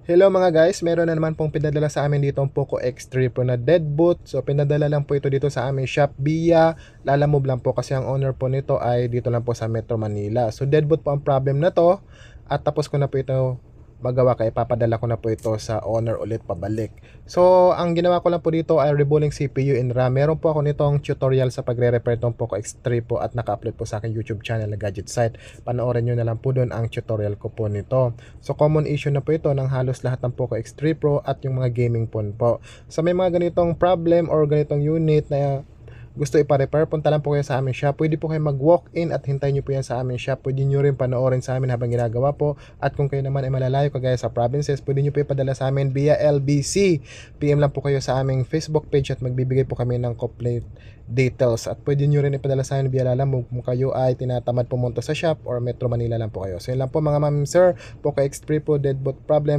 Hello mga guys, meron na naman pong pinadala sa amin dito ang Poco X3 Pro na deadboot. So pinadala lang po ito dito sa aming shop via Lalamove lang po kasi ang owner po nito ay dito lang po sa Metro Manila. So deadboot po ang problem na to at tapos ko na po ito magawa kaya papadala ko na po ito sa owner ulit pabalik. So ang ginawa ko lang po dito ay rebuilding CPU and RAM. Meron po ako nitong tutorial sa pagre-repair ng Poco X3 po at naka-upload po sa aking YouTube channel na Gadget Site. Panoorin nyo na lang po doon ang tutorial ko po nito. So common issue na po ito ng halos lahat ng Poco X3 Pro at yung mga gaming phone po. So may mga ganitong problem or ganitong unit na gusto ipa-repair, punta lang po kayo sa aming shop. Pwede po kayo mag-walk-in at hintayin nyo po yan sa aming shop. Pwede nyo rin panoorin sa amin habang ginagawa po. At kung kayo naman ay malalayo kagaya sa provinces, pwede nyo po ipadala sa amin via LBC. PM lang po kayo sa aming Facebook page at magbibigay po kami ng complete details. At pwede nyo rin ipadala sa amin via Lalamove kung kayo ay tinatamad pumunta sa shop or Metro Manila lang po kayo. So yun lang po mga ma'am sir, Poco X3 Pro deadboot problem